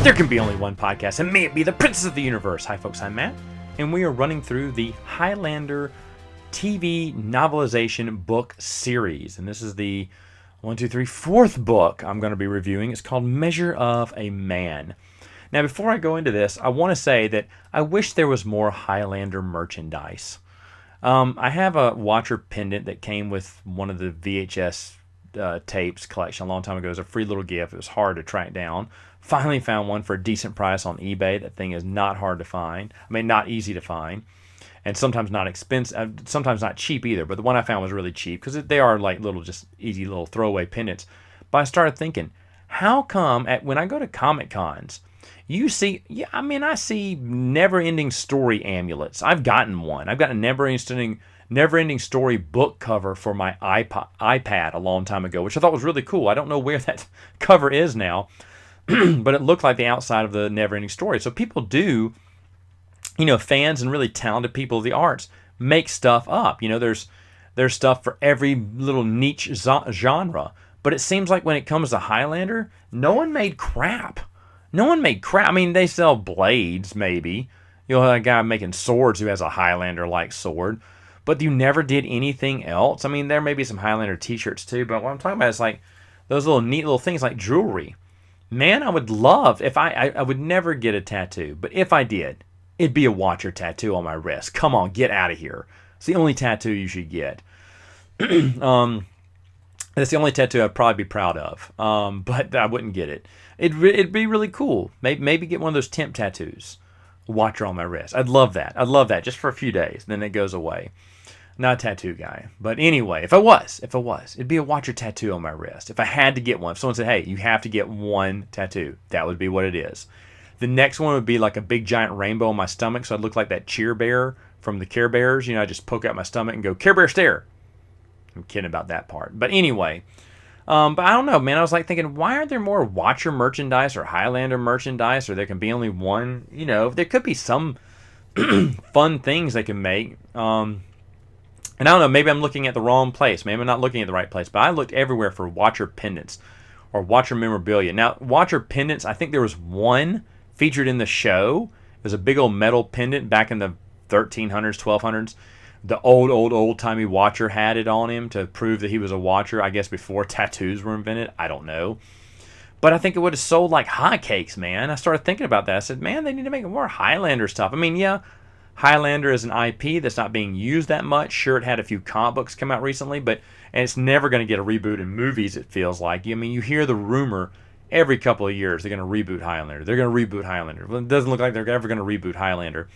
There can be only one podcast, and may it be the Princess of the Universe. Hi, folks, I'm Matt, and we are running through the Highlander TV novelization book series. And this is the fourth book I'm going to be reviewing. It's called Measure of a Man. Now, before I go into this, I want to say that I wish there was more Highlander merchandise. I have a Watcher pendant that came with one of the VHS tapes collection a long time ago. It was a free little gift. It was hard to track down. Finally found one for a decent price on eBay. That thing is not hard to find. I mean, not easy to find. And sometimes not expensive, sometimes not cheap either. But the one I found was really cheap because they are like little, just easy little throwaway pendants. But I started thinking, how come when I go to Comic Cons, you see, I see never-ending story amulets. I've gotten one. I've got a never-ending story book cover for my iPad a long time ago, which I thought was really cool. I don't know where that cover is now, but it looked like the outside of the never-ending story. So people do, fans and really talented people of the arts make stuff up. there's stuff for every little niche genre. But it seems like when it comes to Highlander, no one made crap. I mean, they sell blades, maybe. A guy making swords who has a Highlander-like sword. But you never did anything else. I mean, there may be some Highlander t-shirts too, but what I'm talking about is like those little neat little things like jewelry. Man, I would love, if I would never get a tattoo, but if I did, it'd be a Watcher tattoo on my wrist. Come on, get out of here. It's the only tattoo you should get. That's the only tattoo I'd probably be proud of, but I wouldn't get it. It'd be really cool. Maybe get one of those temp tattoos. Watcher on my wrist. I'd love that just for a few days. Then it goes away. Not a tattoo guy. But anyway, if I was, it'd be a Watcher tattoo on my wrist. If I had to get one, if someone said, hey, you have to get one tattoo, that would be what it is. The next one would be like a big giant rainbow on my stomach, so I'd look like that Cheer Bear from the Care Bears. I just poke out my stomach and go, Care Bear stare. I'm kidding about that part. But anyway, but I don't know, man. I was like thinking, why aren't there more Watcher merchandise or Highlander merchandise, or there can be only one? There could be some fun things they can make. And I don't know, maybe I'm looking at the wrong place. Maybe I'm not looking at the right place. But I looked everywhere for Watcher pendants or Watcher memorabilia. Now, Watcher pendants, I think there was one featured in the show. It was a big old metal pendant back in the 1300s, 1200s. The old-timey Watcher had it on him to prove that he was a Watcher, I guess before tattoos were invented. I don't know. But I think it would have sold like hotcakes, man. I started thinking about that. I said, man, they need to make more Highlander stuff. I mean, yeah, Highlander is an IP that's not being used that much. Sure, it had a few comic books come out recently, and it's never going to get a reboot in movies, it feels like. I mean, you hear the rumor every couple of years they're going to reboot Highlander. They're going to reboot Highlander. Well, it doesn't look like they're ever going to reboot Highlander.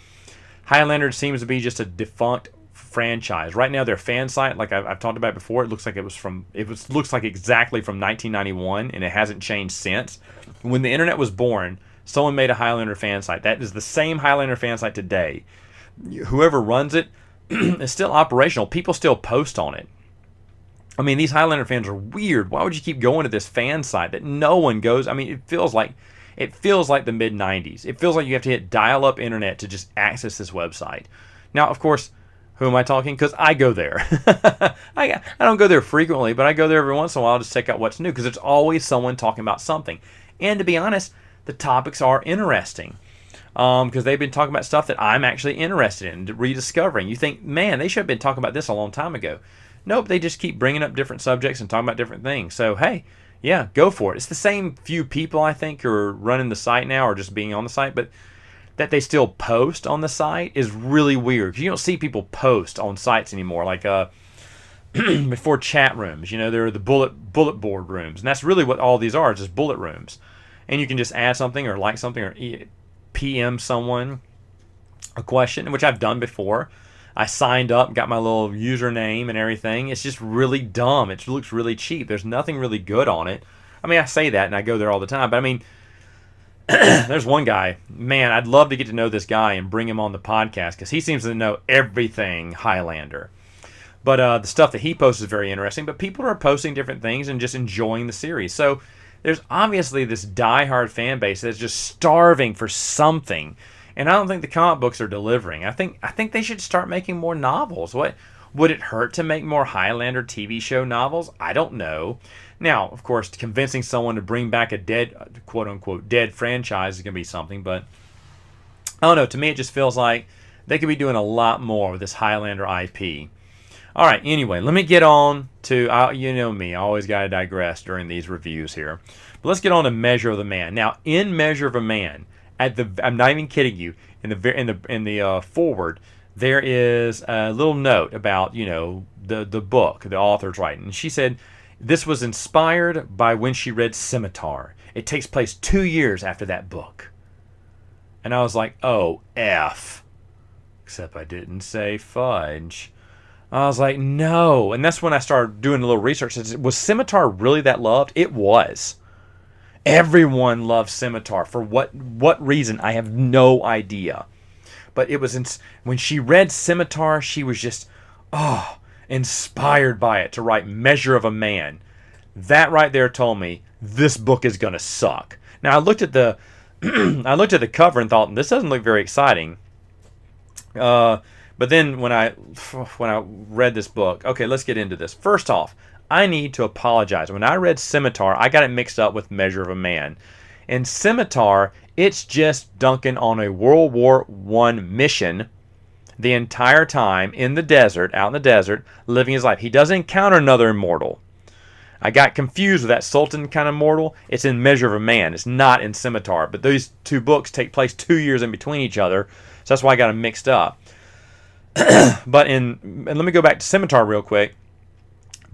Highlander seems to be just a defunct franchise. Right now, their fan site, like I've talked about before, it looks like looks like exactly from 1991, and it hasn't changed since. When the internet was born, someone made a Highlander fan site. That is the same Highlander fan site today. Whoever runs it is still operational. People still post on it. I mean, these Highlander fans are weird. Why would you keep going to this fan site that no one goes? I mean, it feels like the mid-90s. It feels like you have to hit dial-up internet to just access this website. Now, of course, who am I talking? Because I go there. I don't go there frequently, but I go there every once in a while to check out what's new because there's always someone talking about something. And to be honest, the topics are interesting because they've been talking about stuff that I'm actually interested in rediscovering. You think, man, they should have been talking about this a long time ago. Nope, they just keep bringing up different subjects and talking about different things. So, hey, yeah, go for it. It's the same few people, I think, who are running the site now or just being on the site, but that they still post on the site is really weird because you don't see people post on sites anymore. Like before chat rooms, there are the bullet board rooms, and that's really what all these are, just bullet rooms. And you can just add something or like something or PM someone a question, which I've done before. I signed up, got my little username and everything. It's just really dumb. It looks really cheap. There's nothing really good on it. I mean, I say that and I go there all the time, but I mean, there's one guy, man, I'd love to get to know this guy and bring him on the podcast because he seems to know everything Highlander. But the stuff that he posts is very interesting, but people are posting different things and just enjoying the series. So there's obviously this diehard fan base that's just starving for something. And I don't think the comic books are delivering. I think they should start making more novels. What Would it hurt to make more Highlander TV show novels? I don't know. Now, of course, convincing someone to bring back a dead, quote-unquote, dead franchise is going to be something, but I don't know. To me, it just feels like they could be doing a lot more with this Highlander IP. All right, anyway, let me get on to, you know me, I always got to digress during these reviews here. But let's get on to Measure of the Man. Now, in Measure of a Man, I'm not even kidding you, in the forward, there is a little note about, the book the author's writing. And she said this was inspired by when she read Scimitar. It takes place 2 years after that book. And I was like, oh, F. Except I didn't say fudge. I was like, no. And that's when I started doing a little research. Was Scimitar really that loved? It was. Everyone loved Scimitar. For what reason? I have no idea. But it was when she read Scimitar, she was just, inspired by it to write Measure of a Man. That right there told me this book is going to suck. Now, I looked at the cover and thought, this doesn't look very exciting. But then when I read this book, okay, let's get into this. First off, I need to apologize. When I read Scimitar, I got it mixed up with Measure of a Man. In Scimitar, it's just Duncan on a World War I mission the entire time in the desert, out in the desert, living his life. He doesn't encounter another immortal. I got confused with that Sultan kind of mortal. It's in Measure of a Man. It's not in Scimitar. But those two books take place 2 years in between each other. So that's why I got them mixed up. But and let me go back to Scimitar real quick.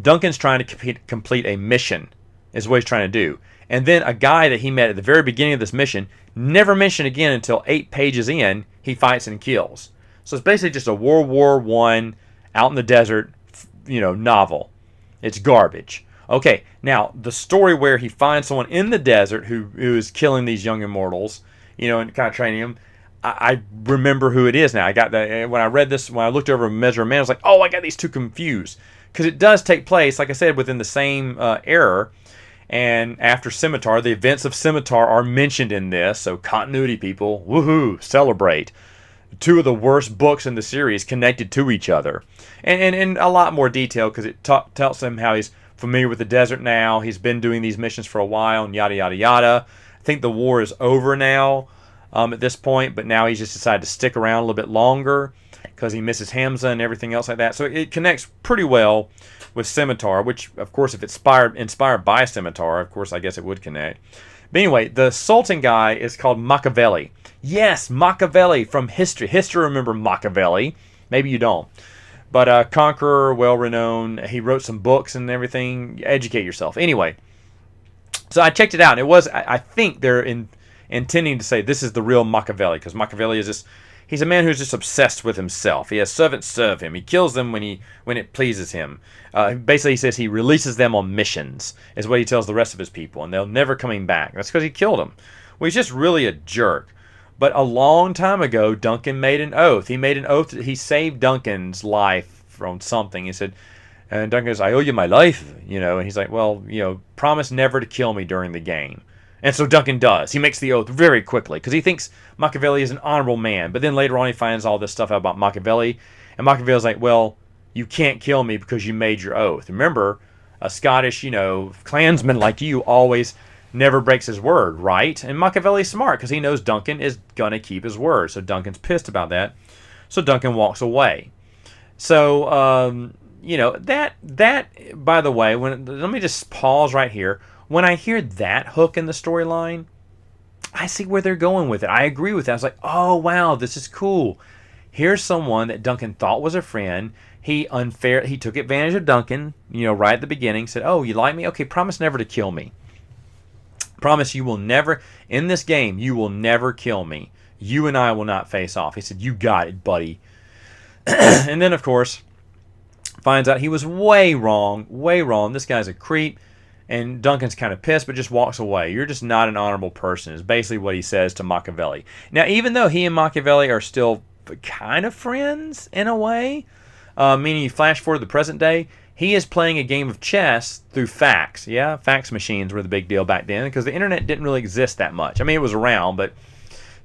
Duncan's trying to complete a mission, is what he's trying to do. And then a guy that he met at the very beginning of this mission, never mentioned again until 8 pages in, he fights and kills. So it's basically just a World War I out in the desert, novel. It's garbage. Okay, now the story where he finds someone in the desert who is killing these young immortals, and kind of training them. I remember who it is now. I got that when I read this. When I looked over Measure of Man, I was like, "Oh, I got these two confused," because it does take place, like I said, within the same era. And after Scimitar, the events of Scimitar are mentioned in this. So continuity, people, woohoo, celebrate! 2 of the worst books in the series connected to each other, and a lot more detail because it tells him how he's familiar with the desert now. He's been doing these missions for a while, and yada yada yada. I think the war is over now. At this point, but now he's just decided to stick around a little bit longer because he misses Hamza and everything else like that. So it connects pretty well with Scimitar, which, of course, if it's inspired by Scimitar, of course, I guess it would connect. But anyway, the Sultan guy is called Machiavelli. Yes, Machiavelli from history. History, remember Machiavelli. Maybe you don't. But conqueror, well-renowned. He wrote some books and everything. Educate yourself. Anyway, so I checked it out. It was, I think they're intending to say this is the real Machiavelli, because Machiavelli is he's a man who's just obsessed with himself. He has servants serve him. He kills them when it pleases him. Basically, he says he releases them on missions, is what he tells the rest of his people, and they're never coming back. That's because he killed them. Well, he's just really a jerk. But a long time ago, Duncan made an oath. He made an oath that he saved Duncan's life from something. He said, and Duncan goes, "I owe you my life," and he's like, "Well, promise never to kill me during the game." And so Duncan does. He makes the oath very quickly because he thinks Machiavelli is an honorable man. But then later on he finds all this stuff out about Machiavelli. And Machiavelli's like, well, you can't kill me because you made your oath. Remember, a Scottish, clansman like you always never breaks his word, right? And Machiavelli's smart because he knows Duncan is going to keep his word. So Duncan's pissed about that. So Duncan walks away. So, that, by the way, let me just pause right here. When I hear that hook in the storyline, I see where they're going with it. I agree with that. I was like, oh, wow, this is cool. Here's someone that Duncan thought was a friend. He took advantage of Duncan, right at the beginning. Said, oh, you like me? Okay, promise never to kill me. Promise you will never, in this game, you will never kill me. You and I will not face off. He said, you got it, buddy. And then, of course, finds out he was way wrong. This guy's a creep. And Duncan's kind of pissed, but just walks away. You're just not an honorable person, is basically what he says to Machiavelli. Now, even though he and Machiavelli are still kind of friends in a way, meaning you flash forward to the present day, he is playing a game of chess through fax. Yeah, fax machines were the big deal back then because the internet didn't really exist that much. I mean, it was around, but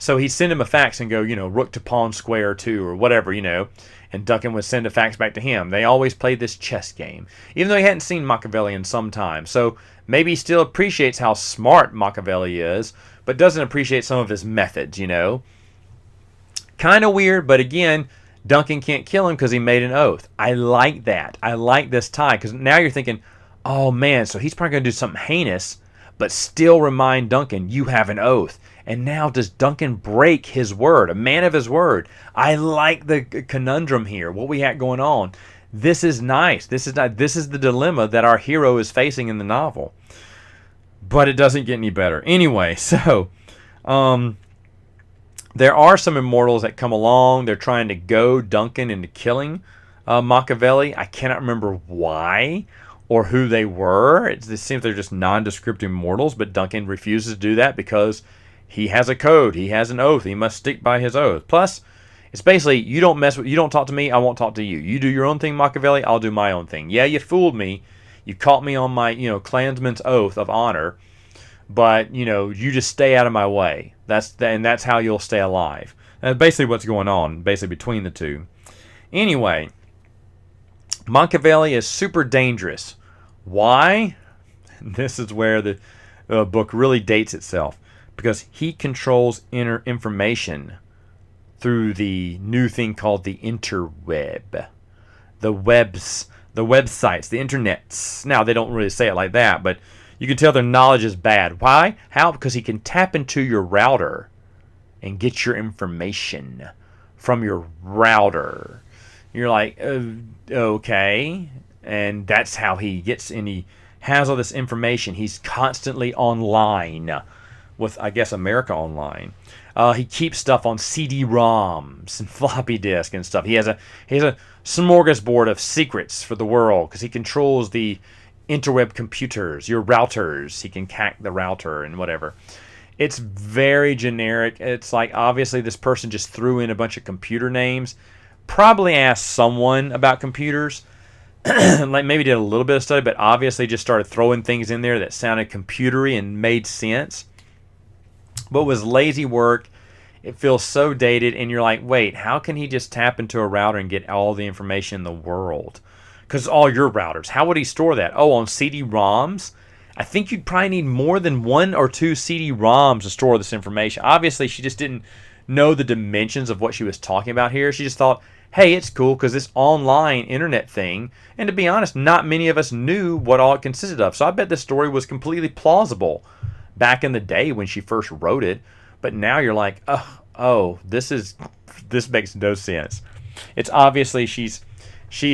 So he'd send him a fax and go, rook to pawn square 2 or whatever, and Duncan would send a fax back to him. They always played this chess game, even though he hadn't seen Machiavelli in some time. So maybe he still appreciates how smart Machiavelli is, but doesn't appreciate some of his methods, Kind of weird, but again, Duncan can't kill him because he made an oath. I like that. I like this tie, because now you're thinking, oh man, so he's probably going to do something heinous, but still remind Duncan, you have an oath. And now does Duncan break his word, a man of his word? I like the conundrum here, what we have going on. This is nice. This is the dilemma that our hero is facing in the novel. But it doesn't get any better. Anyway, so there are some immortals that come along. They're trying to goad Duncan into killing Machiavelli. I cannot remember why or who they were. It seems they're just nondescript immortals, but Duncan refuses to do that because he has a code. He has an oath. He must stick by his oath. Plus, it's basically, you don't talk to me, I won't talk to you. You do your own thing, Machiavelli, I'll do my own thing. Yeah, you fooled me. You caught me on my, clansman's oath of honor, but, you just stay out of my way. That's how you'll stay alive. That's basically what's going on, basically between the two. Anyway, Machiavelli is super dangerous. Why? This is where the book really dates itself. Because he controls inner information through the new thing called the interweb. The websites, the internets. Now, they don't really say it like that, but you can tell their knowledge is bad. Why? How? Because he can tap into your router and get your information from your router. You're like, okay. And that's how he gets in. He has all this information. He's constantly online with, I guess, America Online. He keeps stuff on CD-ROMs and floppy disk and stuff. He has a smorgasbord of secrets for the world because he controls the interweb computers, your routers. He can hack the router and whatever. It's very generic. It's like, obviously, this person just threw in a bunch of computer names. Probably asked someone about computers. Like maybe did a little bit of study, but obviously just started throwing things in there that sounded computery and made sense. But was lazy work. It feels so dated, and you're like, wait, how can he just tap into a router and get all the information in the world? Because all your routers, how would he store that? Oh, on CD-ROMs? I think you'd probably need more than 1 or 2 CD-ROMs to store this information. Obviously, she just didn't know the dimensions of what she was talking about here. She just thought, hey, it's cool because this online internet thing, and to be honest, not many of us knew what all it consisted of. So I bet this story was completely plausible back in the day when she first wrote it, but now you're like, oh, this makes no sense. It's obviously she's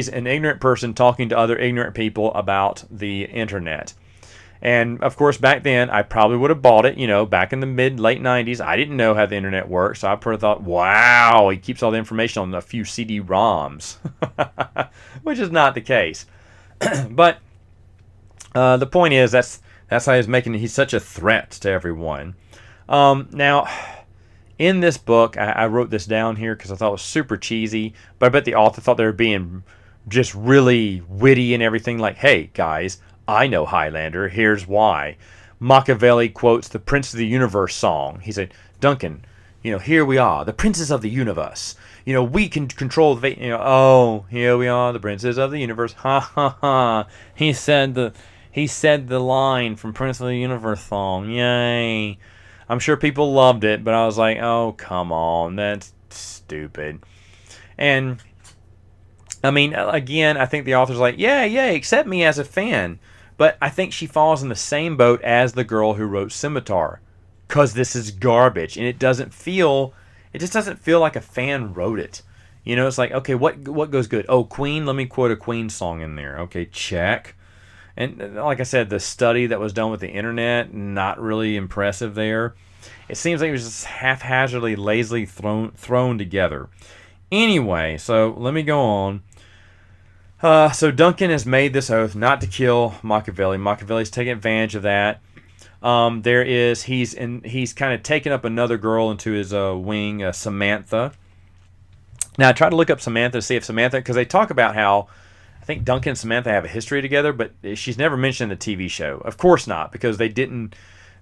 an ignorant person talking to other ignorant people about the internet. And of course, back then I probably would have bought it, back in the late 90s. I didn't know how the internet worked, so I probably thought, wow, he keeps all the information on a few CD-ROMs, which is not the case. But the point is, that's how he's such a threat to everyone. Now, in this book, I wrote this down here because I thought it was super cheesy, but I bet the author thought they were being just really witty and everything. Like, hey, guys, I know Highlander. Here's why. Machiavelli quotes the Prince of the Universe song. He said, Duncan, here we are, the princes of the universe. We can control the oh, here we are, the princes of the universe. Ha ha ha. He said the line from Prince of the Universe song. Yay. I'm sure people loved it, but I was like, oh, come on, that's stupid. And I mean, again, I think the author's like, yeah, accept me as a fan. But I think she falls in the same boat as the girl who wrote Scimitar. Because this is garbage. And it just doesn't feel like a fan wrote it. It's like, okay, what goes good? Oh, Queen, let me quote a Queen song in there. Okay, check. And like I said, the study that was done with the internet, not really impressive there. It seems like it was just haphazardly, lazily thrown together. Anyway, so let me go on. So Duncan has made this oath not to kill Machiavelli. Machiavelli's taking advantage of that. He's kind of taken up another girl into his wing, Samantha. Now I tried to look up Samantha to see if Samantha, because they talk about how I think Duncan and Samantha have a history together, but she's never mentioned in the TV show. Of course not, because they didn't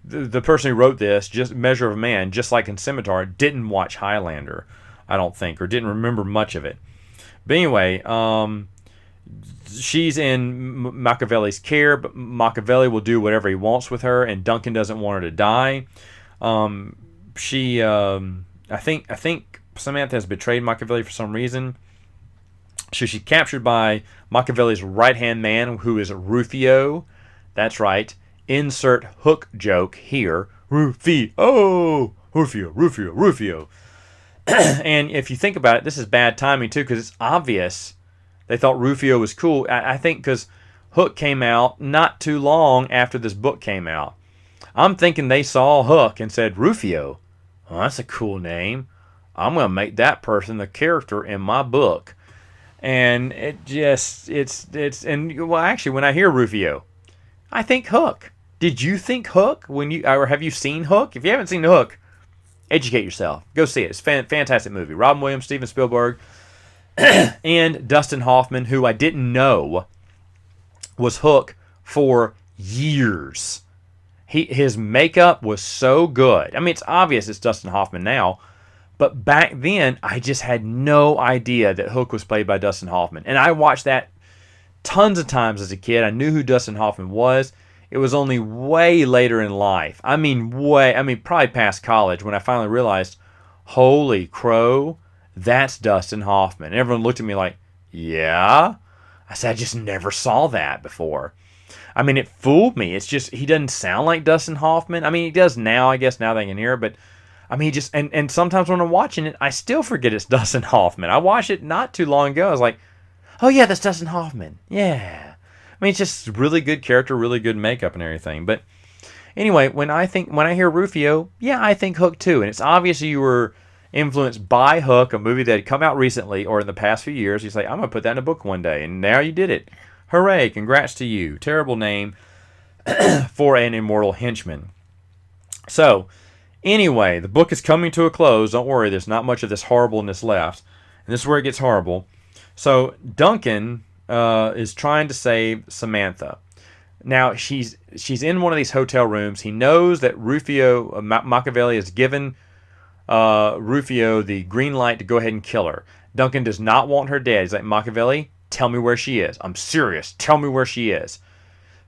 the person who wrote this, just Measure of a Man, just like in Scimitar, didn't watch Highlander, I don't think, or didn't remember much of it. But anyway, she's in Machiavelli's care, but Machiavelli will do whatever he wants with her, and Duncan doesn't want her to die. I think Samantha has betrayed Machiavelli for some reason. So she's captured by Machiavelli's right-hand man, who is Rufio. That's right. Insert hook joke here. Rufio. Rufio. And if you think about it, this is bad timing too, because it's obvious they thought Rufio was cool. I think because Hook came out not too long after this book came out. I'm thinking they saw Hook and said, Rufio, well, that's a cool name. I'm going to make that person the character in my book. And well, actually, when I hear Rufio, I think Hook. Did you think Hook or have you seen Hook? If you haven't seen Hook, educate yourself. Go see it. It's a fantastic movie. Robin Williams, Steven Spielberg, and Dustin Hoffman, who I didn't know was Hook for years. His makeup was so good. I mean, it's obvious it's Dustin Hoffman now, but back then I just had no idea that Hook was played by Dustin Hoffman. And I watched that tons of times as a kid. I knew who Dustin Hoffman was. It was only way later in life. Probably past college when I finally realized, holy crow, that's Dustin Hoffman. And everyone looked at me like, yeah? I said, I just never saw that before. I mean, it fooled me. It's just, he doesn't sound like Dustin Hoffman. I mean, he does now, I guess, now that I can hear it. But, I mean, he just, and sometimes when I'm watching it, I still forget it's Dustin Hoffman. I watched it not too long ago. I was like, oh, yeah, that's Dustin Hoffman. Yeah. I mean, it's just really good character, really good makeup and everything. But anyway, when I hear Rufio, yeah, I think Hook too. And it's obvious you were influenced by Hook, a movie that had come out recently or in the past few years. You say, I'm going to put that in a book one day. And now you did it. Hooray, congrats to you. Terrible name for an immortal henchman. So, anyway, the book is coming to a close. Don't worry, there's not much of this horribleness left. And this is where it gets horrible. So, Duncan is trying to save Samantha. Now, she's in one of these hotel rooms. He knows that Rufio, Machiavelli has given Rufio the green light to go ahead and kill her. Duncan does not want her dead. He's like, Machiavelli, tell me where she is. I'm serious. Tell me where she is.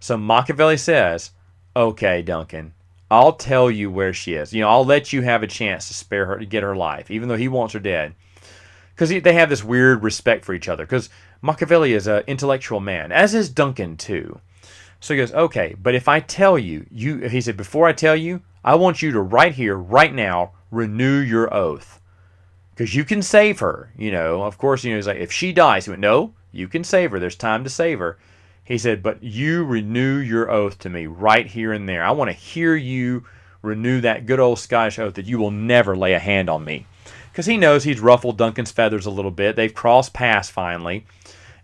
So Machiavelli says, okay, Duncan, I'll tell you where she is. I'll let you have a chance to spare her, to get her life, even though he wants her dead. Because they have this weird respect for each other. Because Machiavelli is an intellectual man, as is Duncan too. So he goes, okay, but if I tell you, he said, before I tell you, I want you to right here, right now, renew your oath. Because you can save her. Of course, he's like, if she dies, he went, no, you can save her. There's time to save her. He said, but you renew your oath to me right here and there. I want to hear you renew that good old Scottish oath that you will never lay a hand on me. Because he knows he's ruffled Duncan's feathers a little bit. They've crossed paths finally.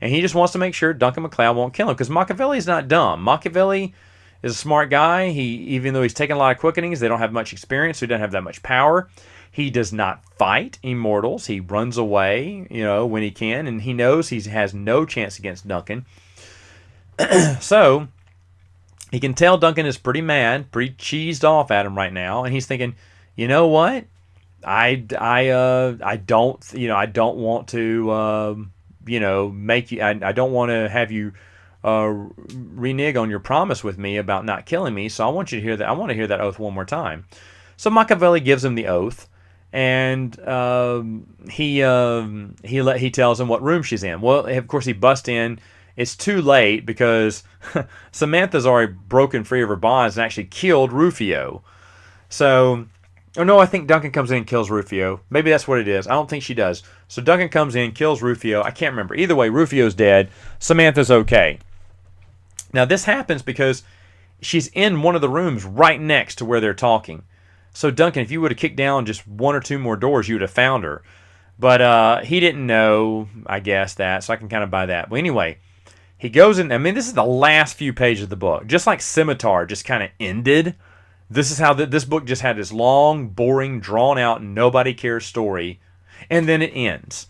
And he just wants to make sure Duncan MacLeod won't kill him. Because Machiavelli's not dumb. Machiavelli is a smart guy. Even though he's taken a lot of quickenings, they don't have much experience, so he doesn't have that much power. He does not fight immortals. He runs away, when he can. And he knows he has no chance against Duncan. So, he can tell Duncan is pretty mad, pretty cheesed off at him right now. And he's thinking, you know what? I don't want to, make you, I don't want to have you renege on your promise with me about not killing me. So I want you to hear that. I want to hear that oath one more time. So Machiavelli gives him the oath, and he tells him what room she's in. Well, of course, he busts in. It's too late because Samantha's already broken free of her bonds and actually killed Rufio. So, oh no, I think Duncan comes in and kills Rufio. Maybe that's what it is. I don't think she does. So Duncan comes in, kills Rufio. I can't remember. Either way, Rufio's dead. Samantha's okay. Now, this happens because she's in one of the rooms right next to where they're talking. So, Duncan, if you would have kicked down just one or two more doors, you would have found her. But he didn't know, I guess, that. So I can kind of buy that. But anyway, he goes in. I mean, this is the last few pages of the book. Just like Scimitar just kind of ended. This is how this book just had this long, boring, drawn-out, nobody cares story. And then it ends.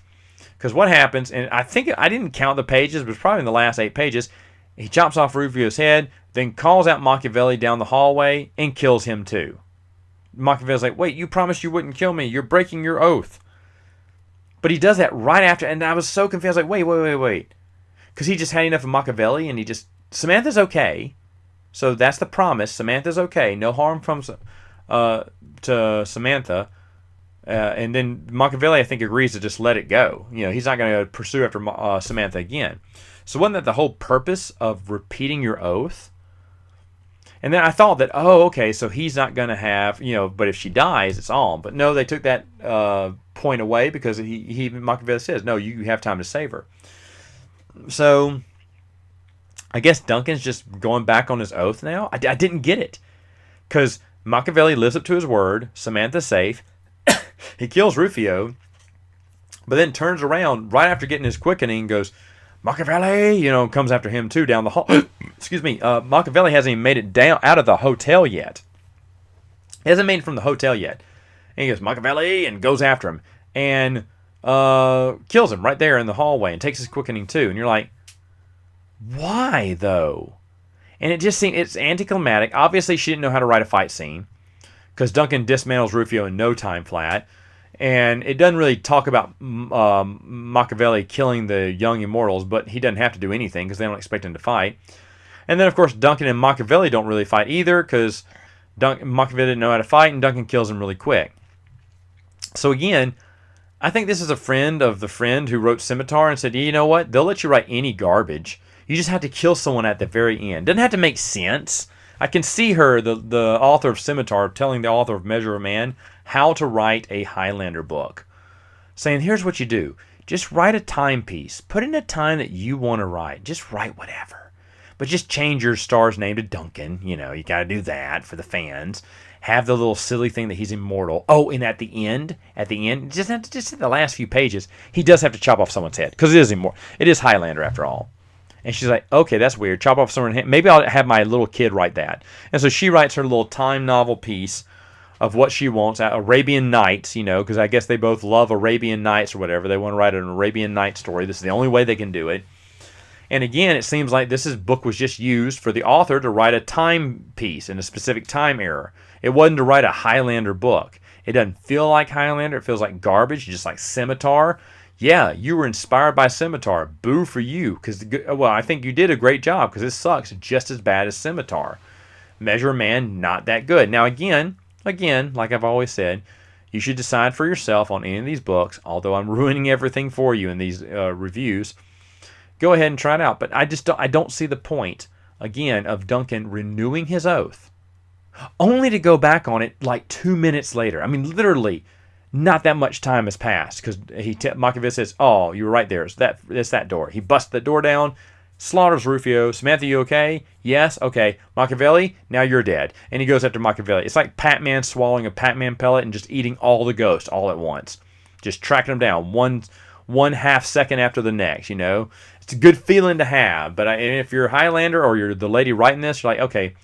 Because what happens, and I think I didn't count the pages, but it's probably in the last 8 pages, He chops off Rufio's head, then calls out Machiavelli down the hallway and kills him too. Machiavelli's like, wait, you promised you wouldn't kill me. You're breaking your oath. But he does that right after, and I was so confused. I was like, wait. Because he just had enough of Machiavelli, and Samantha's okay. So that's the promise. Samantha's okay. No harm from to Samantha. And then Machiavelli, I think, agrees to just let it go. He's not going to pursue after Samantha again. So wasn't that the whole purpose of repeating your oath? And then I thought that, okay, so he's not going to have, but if she dies, it's on. But no, they took that point away because Machiavelli says, no, you have time to save her. So I guess Duncan's just going back on his oath now. I didn't get it. Because Machiavelli lives up to his word. Samantha's safe. He kills Rufio. But then turns around right after getting his quickening and goes, Machiavelli, comes after him too down the hall. Excuse me. Machiavelli hasn't even made it down out of the hotel yet. He hasn't made it from the hotel yet. And he goes, Machiavelli, and goes after him. And kills him right there in the hallway and takes his quickening too. And you're like, why though? And it just seemed, it's anticlimactic. Obviously she didn't know how to write a fight scene, because Duncan dismantles Rufio in no time flat. And it doesn't really talk about Machiavelli killing the young immortals, but he doesn't have to do anything because they don't expect him to fight. And then, of course, Duncan and Machiavelli don't really fight either because Machiavelli didn't know how to fight, and Duncan kills him really quick. So again, I think this is a friend of the friend who wrote Scimitar and said, you know what? They'll let you write any garbage. You just have to kill someone at the very end. Doesn't have to make sense. I can see her, the author of Scimitar, telling the author of Measure of Man how to write a Highlander book. Saying, here's what you do. Just write a timepiece. Put in a time that you want to write. Just write whatever. But just change your star's name to Duncan. You got to do that for the fans. Have the little silly thing that he's immortal. Oh, and at the end, just in the last few pages, he does have to chop off someone's head. Because it is Highlander after all. And she's like, okay, that's weird. Chop off someone's head. Maybe I'll have my little kid write that. And so she writes her little time novel piece of what she wants. Arabian Nights, because I guess they both love Arabian Nights or whatever. They want to write an Arabian Nights story. This is the only way they can do it. And again, it seems like this book was just used for the author to write a time piece in a specific time era. It wasn't to write a Highlander book. It doesn't feel like Highlander. It feels like garbage, just like Scimitar. Yeah, you were inspired by Scimitar. Boo for you. I think you did a great job because it sucks just as bad as Scimitar. Measure of Man, not that good. Now again, like I've always said, you should decide for yourself on any of these books, although I'm ruining everything for you in these reviews. Go ahead and try it out. But I don't see the point, again, of Duncan renewing his oath, only to go back on it like 2 minutes later. I mean, literally, not that much time has passed because Machiavelli says, oh, you were right there. It's that door. He busts the door down, slaughters Rufio. Samantha, you okay? Yes? Okay. Machiavelli, now you're dead. And he goes after Machiavelli. It's like Pac-Man swallowing a Pac-Man pellet and just eating all the ghosts all at once. Just tracking them down one half second after the next, It's a good feeling to have. But if you're a Highlander or you're the lady writing this, you're like, okay,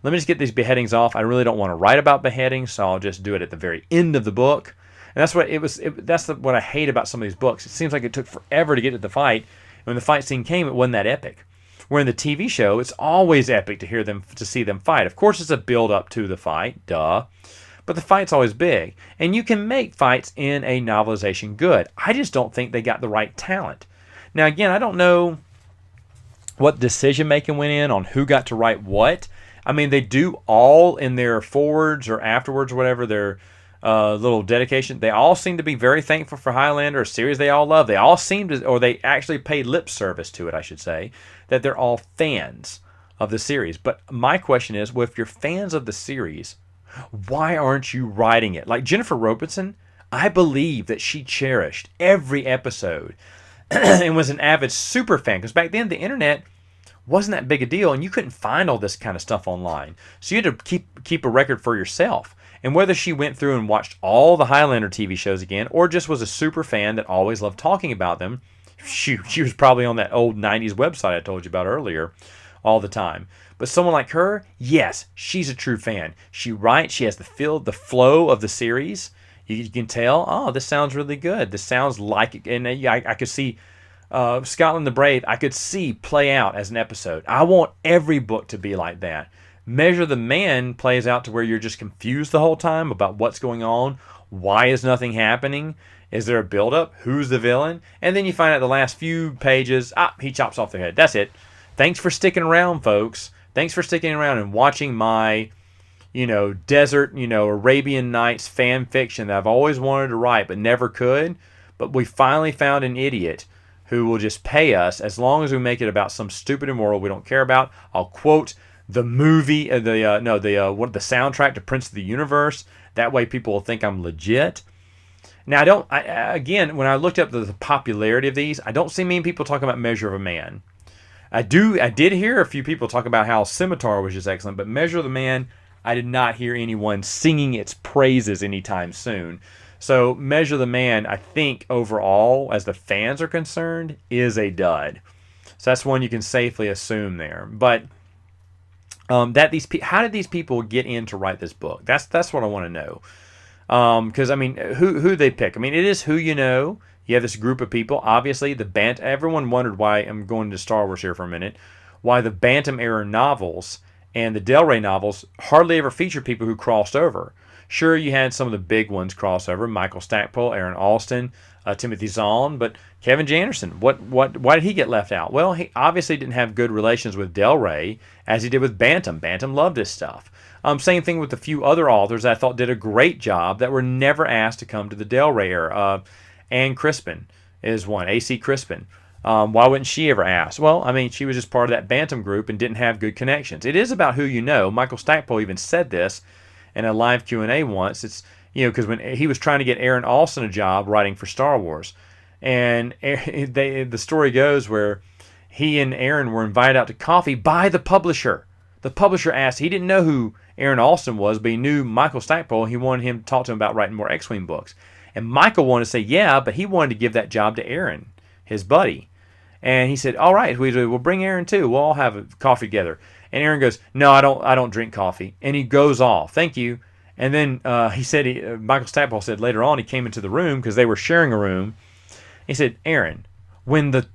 let me just get these beheadings off. I really don't want to write about beheadings, so I'll just do it at the very end of the book. And that's what it was. What I hate about some of these books. It seems like it took forever to get to the fight. And when the fight scene came, it wasn't that epic. Where in the TV show, it's always epic to see them fight. Of course, it's a build up to the fight, duh. But the fight's always big. And you can make fights in a novelization good. I just don't think they got the right talent. Now, again, I don't know what decision making went in on who got to write what. I mean, they do all in their forwards or afterwards or whatever, their little dedication. They all seem to be very thankful for Highlander, a series they all love. They all seem to, or they actually paid lip service to it, I should say, that they're all fans of the series. But my question is, well, if you're fans of the series, why aren't you writing it? Like Jennifer Robertson, I believe that she cherished every episode and was an avid super fan. Because back then, the internet wasn't that big a deal, and you couldn't find all this kind of stuff online. So you had to keep a record for yourself. And whether she went through and watched all the Highlander TV shows again, or just was a super fan that always loved talking about them, she was probably on that old 90s website I told you about earlier all the time. But someone like her, yes, she's a true fan. She writes, she has the flow of the series. You can tell, oh, this sounds really good. This sounds like it. And I could see Scotland the Brave, I could see play out as an episode. I want every book to be like that. Measure the Man plays out to where you're just confused the whole time about what's going on. Why is nothing happening? Is there a buildup? Who's the villain? And then you find out the last few pages, he chops off their head. That's it. Thanks for sticking around, folks. Thanks for sticking around and watching my, desert, Arabian Nights fan fiction that I've always wanted to write but never could. But we finally found an idiot who will just pay us as long as we make it about some stupid immoral we don't care about. I'll quote the movie, the soundtrack to Prince of the Universe. That way people will think I'm legit. Now, again, when I looked up the popularity of these, I don't see many people talking about Measure of a Man. I did hear a few people talk about how Scimitar was just excellent, but Measure of the Man, I did not hear anyone singing its praises anytime soon. So Measure the Man, I think overall, as the fans are concerned, is a dud. So that's one you can safely assume there. But how did these people get in to write this book? That's what I want to know. Because who they pick? It is who you know. You have this group of people. Obviously, everyone wondered why. I'm going into Star Wars here for a minute. Why the Bantam era novels and the Del Rey novels hardly ever featured people who crossed over. Sure, you had some of the big ones cross over: Michael Stackpole, Aaron Alston, Timothy Zahn, but Kevin Janderson. Why did he get left out? Well, he obviously didn't have good relations with Del Rey as he did with Bantam. Bantam loved his stuff. Same thing with a few other authors I thought did a great job that were never asked to come to the Del Rey era. Anne Crispin is one. A.C. Crispin. Why wasn't she ever asked? Well, she was just part of that Bantam group and didn't have good connections. It is about who you know. Michael Stackpole even said this in a live Q&A once. It's because when he was trying to get Aaron Alston a job writing for Star Wars, and the story goes where he and Aaron were invited out to coffee by the publisher. The publisher asked, he didn't know who Aaron Alston was, but he knew Michael Stackpole. He wanted him to talk to him about writing more X-Wing books. And Michael wanted to say, yeah, but he wanted to give that job to Aaron, his buddy. And he said, all right, we'll bring Aaron too. We'll all have a coffee together. And Aaron goes, no, I don't drink coffee. And he goes off. Thank you. And then Michael Stackpole said later on, he came into the room because they were sharing a room. He said, Aaron, when the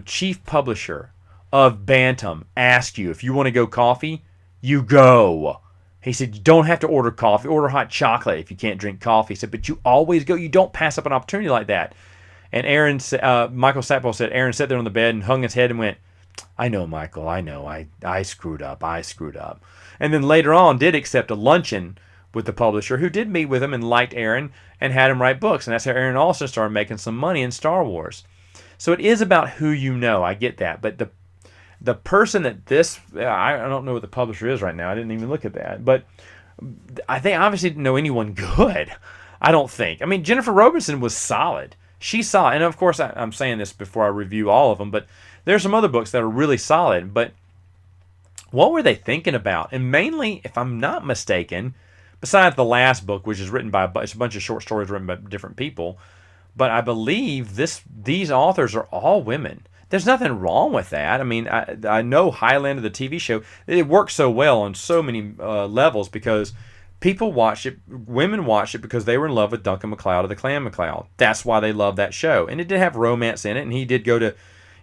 chief publisher of Bantam asks you if you want to go coffee, you go. He said, you don't have to order coffee. Order hot chocolate if you can't drink coffee. He said, but you always go. You don't pass up an opportunity like that. And Michael Stackpole said, Aaron sat there on the bed and hung his head and went, I know, Michael, I know. I screwed up. And then later on did accept a luncheon with the publisher, who did meet with him and liked Aaron and had him write books. And that's how Aaron also started making some money in Star Wars. So it is about who you know. I get that. But the person that I don't know what the publisher is right now. I didn't even look at that. But they obviously didn't know anyone good. I don't think. Jennifer Robinson was solid. She saw, and of course I'm saying this before I review all of them, but there's some other books that are really solid. But what were they thinking about? And mainly, if I'm not mistaken, besides the last book, which is written by it's a bunch of short stories written by different people, but I believe these authors are all women. There's nothing wrong with that. I know Highlander, the TV show, it works so well on so many levels because people watched it, women watched it because they were in love with Duncan MacLeod of the Clan MacLeod. That's why they loved that show. And it did have romance in it, and he did go to,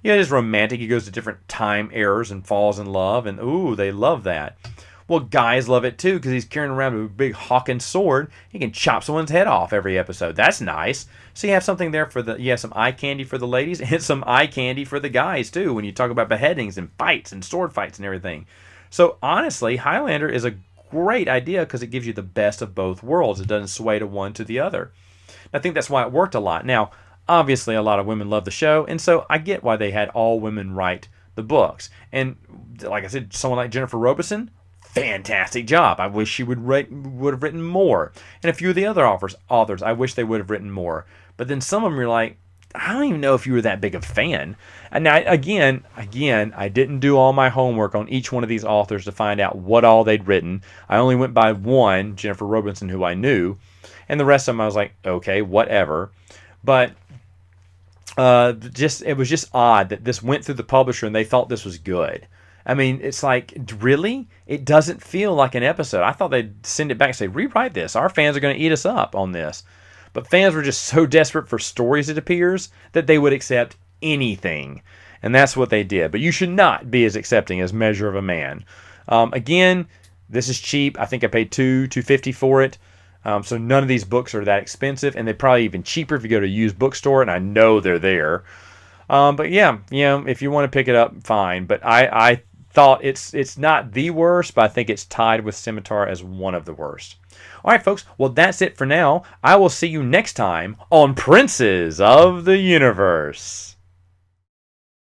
it is romantic. He goes to different time eras and falls in love, and ooh, they love that. Well, guys love it too because he's carrying around a big hawking sword. He can chop someone's head off every episode. That's nice. So you have something there you have some eye candy for the ladies and some eye candy for the guys too when you talk about beheadings and fights and sword fights and everything. So honestly, Highlander is a great idea because it gives you the best of both worlds. It doesn't sway to one to the other. I think that's why it worked a lot. Now, obviously, a lot of women love the show, and so I get why they had all women write the books. And like I said, someone like Jennifer Robinson, fantastic job. I wish she would have written more. And a few of the other authors, I wish they would have written more. But then some of them, you're like, I don't even know if you were that big of a fan. And now, again, I didn't do all my homework on each one of these authors to find out what all they'd written. I only went by one, Jennifer Robinson, who I knew. And the rest of them, I was like, okay, whatever. But it was just odd that this went through the publisher and they thought this was good. It's like, really? It doesn't feel like an episode. I thought they'd send it back and say, rewrite this. Our fans are going to eat us up on this. But fans were just so desperate for stories, it appears, that they would accept anything. And that's what they did. But you should not be as accepting as Measure of a Man. Again, this is cheap. I think I paid $2.50 for it. So none of these books are that expensive, and they're probably even cheaper if you go to a used bookstore, and I know they're there. But yeah, if you want to pick it up, fine. But I thought it's not the worst, but I think it's tied with Scimitar as one of the worst. All right, folks. Well, that's it for now. I will see you next time on Princes of the Universe.